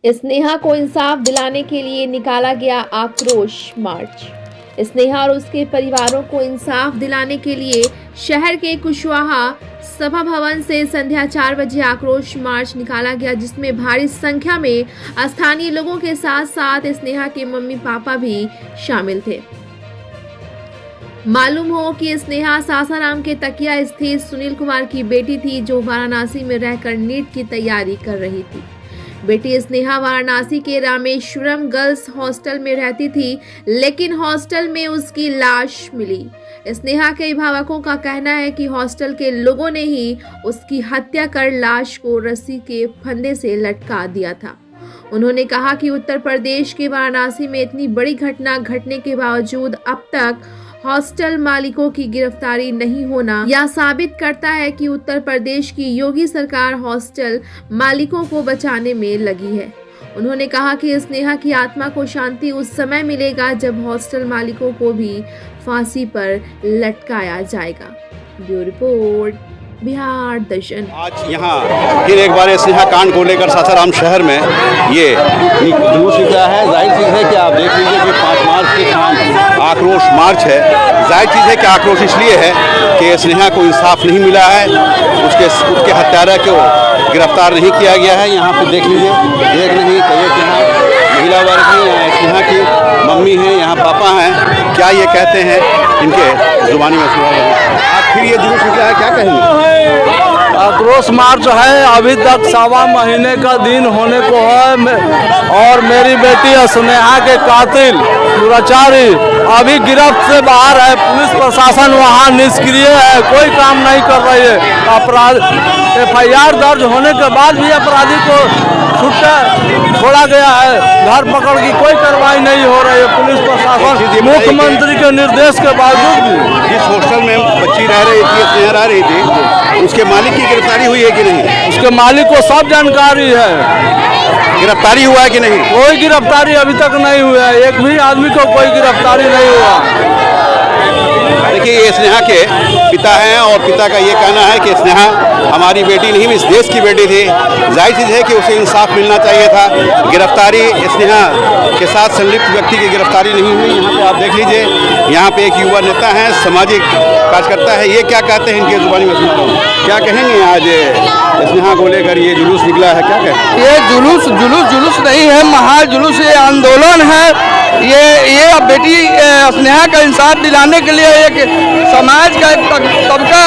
स्नेहा को इंसाफ दिलाने के लिए निकाला गया आक्रोश मार्च। स्नेहा और उसके परिवारों को इंसाफ दिलाने के लिए शहर के कुशवाहा सभा भवन से संध्या 4 बजे आक्रोश मार्च निकाला गया, जिसमें भारी संख्या में स्थानीय लोगों के साथ साथ स्नेहा के मम्मी पापा भी शामिल थे। मालूम हो कि स्नेहा सासाराम के तकिया स्थित सुनील कुमार की बेटी थी, जो वाराणसी में रहकर नीट की तैयारी कर रही थी। बेटी स्नेहा वाराणसी के रामेश्वरम गर्ल्स हॉस्टल में रहती थी, लेकिन हॉस्टल में उसकी लाश मिली। स्नेहा के अभिभावकों का कहना है कि हॉस्टल के लोगों ने ही उसकी हत्या कर लाश को रस्सी के फंदे से लटका दिया था। उन्होंने कहा कि उत्तर प्रदेश के वाराणसी में इतनी बड़ी घटना घटने के बावजूद अब तक हॉस्टल मालिकों की गिरफ्तारी नहीं होना यह साबित करता है कि उत्तर प्रदेश की योगी सरकार हॉस्टल मालिकों को बचाने में लगी है। उन्होंने कहा कि स्नेहा की आत्मा को शांति उस समय मिलेगा जब हॉस्टल मालिकों को भी फांसी पर लटकाया जाएगा। ब्यूरो रिपोर्ट, बिहार दर्शन। आज यहाँ फिर एक बार स्नेहा कांड को लेकर सासाराम शहर में ये जुलूस निकला है। जाहिर चीज़ है कि आप देख लीजिए कि 5 मार्च के शाम आक्रोश मार्च है। जाहिर चीज़ है कि आक्रोश इसलिए है कि स्नेहा को इंसाफ नहीं मिला है, उसके हत्यारा को गिरफ्तार नहीं किया गया है। यहाँ पे देख लीजिए, देख नहीं कहिए कि यहाँ महिला वर्ग है, यहाँ स्नेहा की मम्मी है, यहाँ पापा हैं। क्या ये कहते हैं, इनके जुबानी में सुना है। आज फिर ये जुलूस निकला है, क्या कहेंगे? आक्रोश मार्च है। अभी तक 1.25 महीने का दिन होने को है और मेरी बेटी स्नेहा के कातिल दुराचारी अभी गिरफ्त से बाहर है। पुलिस प्रशासन वहां निष्क्रिय है, कोई काम नहीं कर रही है। अपराध FIR दर्ज होने के बाद भी अपराधी को छुट्टा छोड़ा गया है। घर पकड़ की कोई कार्रवाई नहीं हो रही है। पुलिस प्रशासन मुख्यमंत्री के निर्देश के बावजूद भी जिस हॉस्टल में बच्ची रह रही थी, स्नेहा रह रही थी, उसके मालिक की गिरफ्तारी हुई है कि नहीं? उसके मालिक को सब जानकारी है। गिरफ्तारी हुआ है कि नहीं? कोई गिरफ्तारी अभी तक नहीं हुआ है। एक भी आदमी को कोई गिरफ्तारी नहीं हुआ। देखिए, ये स्नेहा के पिता हैं और पिता का ये कहना है कि स्नेहा हमारी बेटी नहीं, इस देश की बेटी थी। जाहिर चीज़ है कि उसे इंसाफ मिलना चाहिए था। गिरफ्तारी स्नेहा के साथ संलिप्त व्यक्ति की गिरफ्तारी नहीं हुई। यहाँ पे आप देख लीजिए, यहाँ पे एक युवा नेता है, सामाजिक कार्यकर्ता है। ये क्या कहते हैं, इनके जुबानी में सुना रहा हूँ। क्या कहेंगे आज स्नेहा को लेकर ये जुलूस निकला है, क्या कहें? ये जुलूस नहीं है, महाजुलूस, ये आंदोलन है। ये बेटी स्नेहा का इंसाफ दिलाने के लिए एक समाज का एक तबका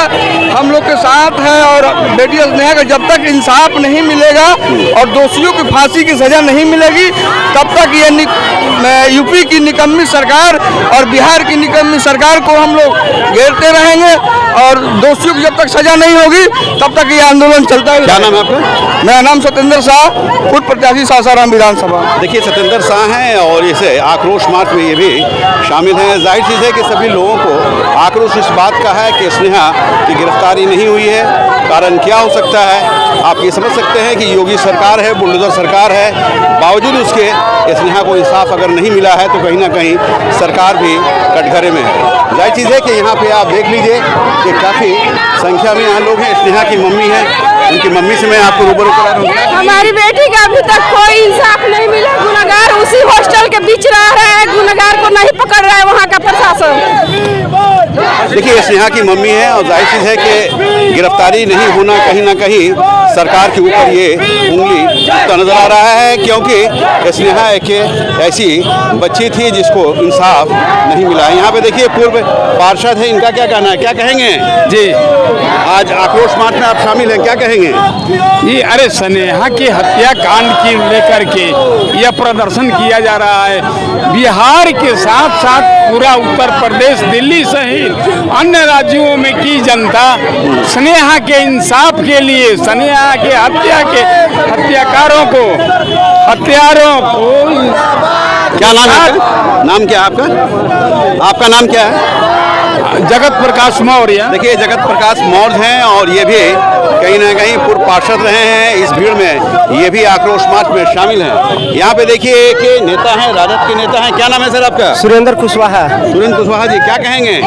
हम लोग के साथ है और बेटी स्नेहा का जब तक इंसाफ नहीं मिलेगा और दोषियों की फांसी की सजा नहीं मिलेगी, तब तक ये यूपी की निकम्मी सरकार और बिहार की निकम्मी सरकार को हम लोग घेरते रहेंगे और दोषियों की जब तक सजा नहीं होगी तब तक ये आंदोलन चलता है। क्या नाम है आपका? मेरा नाम सत्येंद्र शाह, खुद प्रत्याशी सासाराम विधानसभा। देखिए, सत्येंद्र शाह हैं और इसे आक्रोश मार्च में ये भी शामिल हैं। जाहिर चीज़ है कि सभी लोगों को आक्रोश इस बात का है कि स्नेहा की गिरफ्तारी नहीं हुई है। कारण क्या हो सकता है? आप ये समझ सकते हैं कि योगी सरकार है, बुलडोजर सरकार है, बावजूद उसके स्नेहा को इंसाफ अगर नहीं मिला है तो कहीं ना कहीं सरकार भी कटघरे में है। जाहिर चीज़ है कि यहाँ पे आप देख लीजिए कि काफ़ी संख्या में यहाँ लोग हैं। स्नेहा की मम्मी है, उनकी मम्मी से मैं आपको रूबरू करा रहा हूँ। हमारी बेटी का अभी तक कोई इंसाफ नहीं मिला। गुनहगार उसी हॉस्टल के बीच रह रहा है, गुनहगार को नहीं पकड़ रहा है वहाँ का प्रशासन। देखिए, स्नेहा की मम्मी है और जाहिर चीज़ है कि गिरफ्तारी नहीं होना कहीं ना कहीं सरकार के ऊपर ये उंगली तो नजर आ रहा है, क्योंकि स्नेहा एक ऐसी बच्ची थी जिसको इंसाफ नहीं मिला। यहाँ पे देखिए, पूर्व पार्षद है, इनका क्या कहना है, क्या कहेंगे? जी, आज आक्रोश मार्च में आप शामिल हैं, क्या कहेंगे? ये अरे स्नेहा की हत्या कांड की लेकर के यह प्रदर्शन किया जा रहा है। बिहार के साथ साथ पूरा उत्तर प्रदेश, दिल्ली सहित अन्य राज्यों में की जनता स्नेहा के इंसाफ के लिए, स्नेहा के हत्याकारों को, हत्यारों को। क्या नाम है? नाम क्या है आपका? आपका नाम क्या है? जगत प्रकाश मौर्य। देखिए, जगत प्रकाश मौर्य हैं और ये भी कहीं ना कहीं पूर्व पार्षद रहे हैं इस भीड़ में, ये भी आक्रोश मार्च में शामिल हैं। यहाँ पे देखिए एक नेता हैं, राजद के नेता हैं, क्या नाम है सर आपका? सुरेंद्र कुशवाहा। सुरेंद्र कुशवाहा जी, क्या कहेंगे?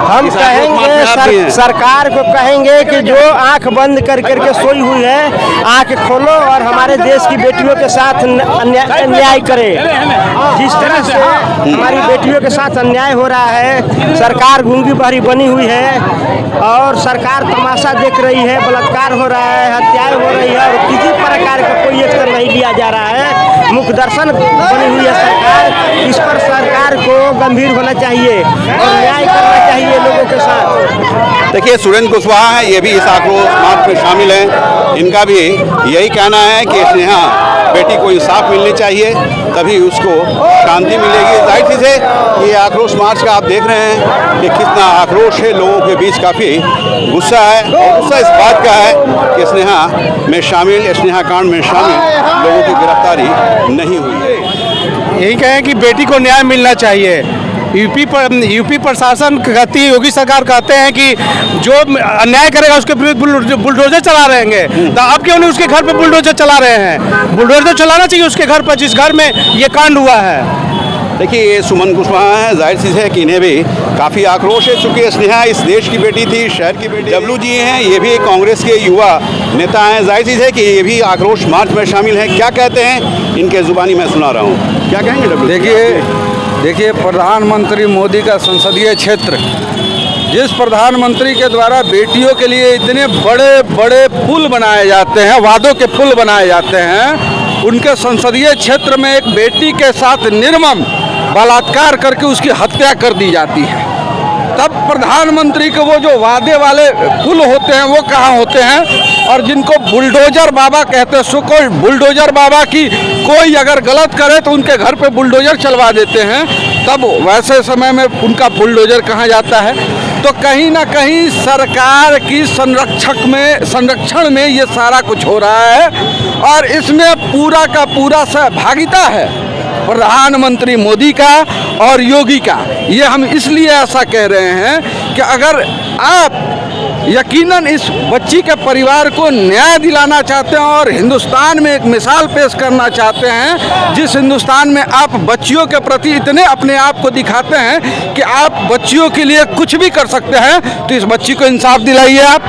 हम इस आक्रोश मार्च में आप भी हैं। सरकार को कहेंगे कि जो आंख बंद कर करके सोई हुई है, आंख खोलो और हमारे देश की बेटियों के साथ अन्याय करे। जिस तरह से हमारी बेटियों के साथ अन्याय हो रहा है, सरकार गूंगी बहरी बनी हुई है और सरकार तमाशा देख रही है, बलात्कार हो रहा है, हत्याएं हो रही है और किसी प्रकार का कोई एक्शन नहीं लिया जा रहा है। मुखदर्शन बनी हुई है सरकार, इस पर सरकार को गंभीर होना चाहिए और न्याय करना चाहिए लोगों के साथ। देखिए सुरेंद्र कुशवाहा हैं, ये भी इस आक्रोश मार्च में शामिल हैं। इनका भी यही कहना है कि स्नेहा बेटी को इंसाफ मिलनी चाहिए, तभी उसको शांति मिलेगी। जाहिर चीज़ है कि ये आक्रोश मार्च का आप देख रहे हैं कि कितना आक्रोश है, लोगों के बीच काफ़ी गुस्सा है और गुस्सा इस बात का है कि स्नेहा कांड में शामिल लोगों की गिरफ्तारी नहीं हुई है। यही कहें कि बेटी को न्याय मिलना चाहिए। यूपी प्रशासन कहती है, योगी सरकार कहते हैं कि जो अन्याय करेगा उसके विरुद्ध बुलडोजर चला रहेंगे, तो अब क्यों नहीं उसके घर पे बुलडोजर चला रहे हैं? बुलडोजर तो चलाना चाहिए उसके घर पर जिस घर में ये कांड हुआ है। देखिए ये सुमन कुशवाहा हैं, जाहिर चीज़ है कि इन्हें भी काफ़ी आक्रोश है, चूँकि स्नेहा इस देश की बेटी थी, शहर की बेटी। डब्लू जी हैं, ये भी कांग्रेस के युवा नेता हैं, जाहिर चीज़ है कि ये भी आक्रोश मार्च में शामिल हैं। क्या कहते हैं इनके ज़ुबानी मैं सुना रहा हूँ, क्या कहेंगे डब्लू? देखिए प्रधानमंत्री मोदी का संसदीय क्षेत्र, जिस प्रधानमंत्री के द्वारा बेटियों के लिए इतने बड़े बड़े पुल बनाए जाते हैं, वादों के पुल बनाए जाते हैं, उनके संसदीय क्षेत्र में एक बेटी के साथ निर्मम बलात्कार करके उसकी हत्या कर दी जाती है। तब प्रधानमंत्री के वो जो वादे वाले पुल होते हैं वो कहाँ होते हैं? और जिनको बुलडोजर बाबा कहते हैं, सो कोई बुलडोजर बाबा की कोई अगर गलत करे तो उनके घर पे बुलडोजर चलवा देते हैं, तब वैसे समय में उनका बुलडोजर कहाँ जाता है? तो कहीं ना कहीं सरकार की संरक्षण में ये सारा कुछ हो रहा है और इसमें पूरा का पूरा सहभागिता है प्रधानमंत्री मोदी का और योगी का। ये हम इसलिए ऐसा कह रहे हैं कि अगर आप यकीनन इस बच्ची के परिवार को न्याय दिलाना चाहते हैं और हिंदुस्तान में एक मिसाल पेश करना चाहते हैं, जिस हिंदुस्तान में आप बच्चियों के प्रति इतने अपने आप को दिखाते हैं कि आप बच्चियों के लिए कुछ भी कर सकते हैं, तो इस बच्ची को इंसाफ दिलाइए आप।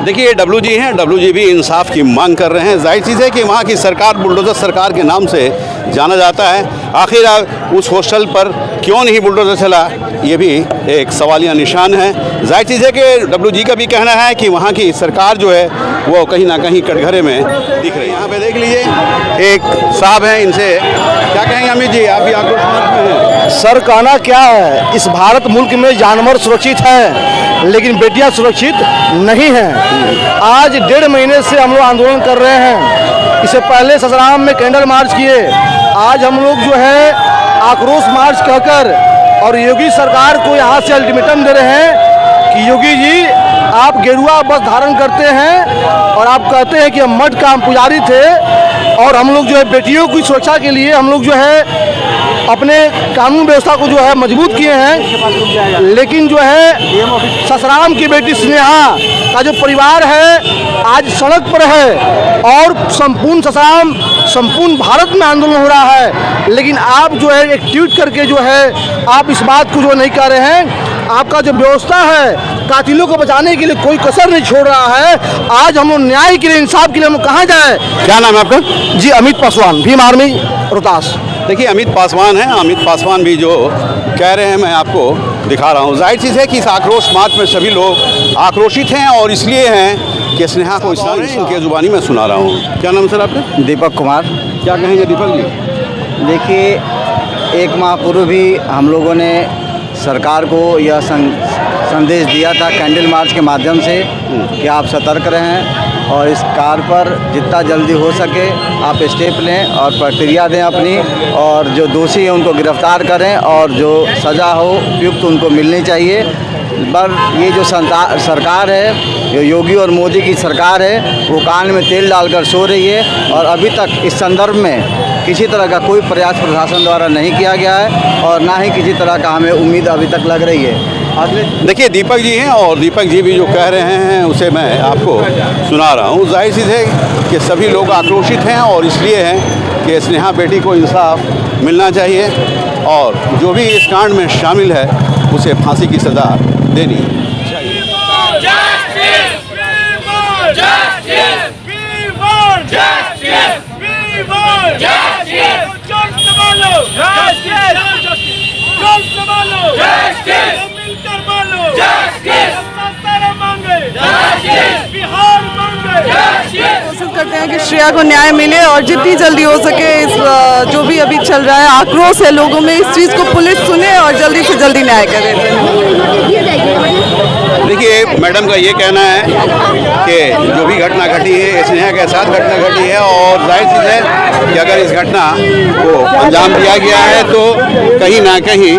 देखिए ये डब्लू जी हैं, डब्लू जी भी इंसाफ की मांग कर रहे हैं। जाहिर चीज़ है कि वहाँ की सरकार बुलडोज़र सरकार के नाम से जाना जाता है। आखिर उस हॉस्टल पर क्यों नहीं बुलडोज़र चला, ये भी एक सवालिया निशान है। जाहिर चीज़ है कि डब्लू जी का भी कहना है कि वहाँ की सरकार जो है वो कहीं ना कहीं कटघरे में दिख रही है। यहाँ पे देख लीजिए एक साहब हैं, इनसे क्या कहेंगे अमित जी, आप भी आक्रोश मार्च में हैं? सर कहना क्या है, इस भारत मुल्क में जानवर सुरक्षित हैं लेकिन बेटियां सुरक्षित नहीं हैं। आज 1.5 महीने से हम लोग आंदोलन कर रहे हैं। इससे पहले ससराम में कैंडल मार्च किए, आज हम लोग जो है आक्रोश मार्च कहकर और योगी सरकार को यहाँ से अल्टीमेटम दे रहे हैं कि योगी जी आप गेरुआ वस्त्र धारण करते हैं और आप कहते हैं कि हम मठ का हम पुजारी थे और हम लोग जो है बेटियों की सुरक्षा के लिए हम लोग जो है अपने कानून व्यवस्था को जो है मजबूत किए हैं, लेकिन जो है ससराम की बेटी स्नेहा का जो परिवार है आज सड़क पर है और संपूर्ण ससराम संपूर्ण भारत में आंदोलन हो रहा है, लेकिन आप जो है एक ट्वीट करके जो है आप इस बात को जो नहीं कर रहे हैं। आपका जो व्यवस्था है कातिलों को बचाने के लिए कोई कसर नहीं छोड़ रहा है। आज हम लोग न्याय के लिए, इंसाफ के लिए हम कहाँ जाए? क्या नाम है आपका? जी अमित पासवान, भीम आर्मी रोहतास। देखिए अमित पासवान हैं, अमित पासवान भी जो कह रहे हैं मैं आपको दिखा रहा हूँ। जाहिर चीज़ है कि इस आक्रोश मार्च में सभी लोग आक्रोशित हैं और इसलिए हैं कि स्नेहा को इनके ज़ुबानी में सुना रहा हूँ। क्या नाम सर आपका? दीपक कुमार। क्या कहेंगे दीपक जी? देखिए एक माह पूर्व भी हम लोगों ने सरकार को यह संदेश दिया था कैंडल मार्च के माध्यम से कि आप सतर्क रहें और इस कार पर जितना जल्दी हो सके आप स्टेप लें और प्रक्रिया दें अपनी, और जो दोषी हैं उनको गिरफ्तार करें और जो सज़ा हो उपयुक्त उनको मिलनी चाहिए। पर ये जो सरकार है, जो योगी और मोदी की सरकार है, वो कान में तेल डालकर सो रही है और अभी तक इस संदर्भ में किसी तरह का कोई प्रयास प्रशासन द्वारा नहीं किया गया है और ना ही किसी तरह का हमें उम्मीद अभी तक लग रही है। देखिए दीपक जी हैं और दीपक जी भी जो कह रहे हैं उसे मैं आपको सुना रहा हूँ। जाहिर सी है कि सभी लोग आक्रोशित हैं और इसलिए हैं कि स्नेहा बेटी को इंसाफ मिलना चाहिए और जो भी इस कांड में शामिल है उसे फांसी की सज़ा देनी चाहिए। कोशिश करते हैं कि श्रेया को न्याय मिले और जितनी जल्दी हो सके इस जो भी अभी चल रहा है आक्रोश है लोगों में, इस चीज़ को पुलिस सुने और जल्दी से जल्दी न्याय करे। देखिए मैडम का ये कहना है कि जो भी घटना घटी है स्नेहा के साथ घटना घटी है और जाहिर चीज़ है कि अगर इस घटना को अंजाम दिया गया है तो कहीं ना कहीं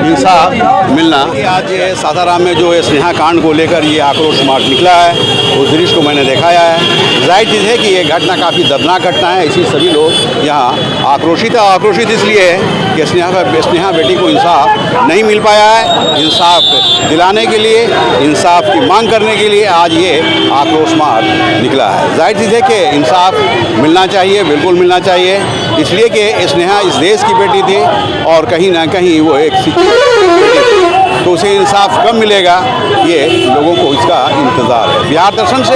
इंसाफ मिलना। आज ये सासाराम में जो स्नेहा कांड को लेकर ये आक्रोश मार्च निकला है उस दृश्य को मैंने दिखाया है। जाहिर चीज़ है कि ये घटना काफ़ी दर्दनाक घटना है, इसी सभी लोग यहाँ आक्रोशित है। आक्रोशित इसलिए है कि स्नेहा बेटी को इंसाफ नहीं मिल पाया है। इंसाफ दिलाने के लिए, इंसाफ की मांग करने के लिए आज ये आक्रोश मार्च निकला है। जाहिर चीज़ है कि इंसाफ मिलना चाहिए, बिल्कुल मिलना चाहिए, इसलिए कि स्नेहा इस देश की बेटी थी और कहीं ना कहीं वो एक शिक्षित बेटी थी, तो उसे इंसाफ कब मिलेगा ये लोगों को इसका इंतज़ार है। बिहार दर्शन से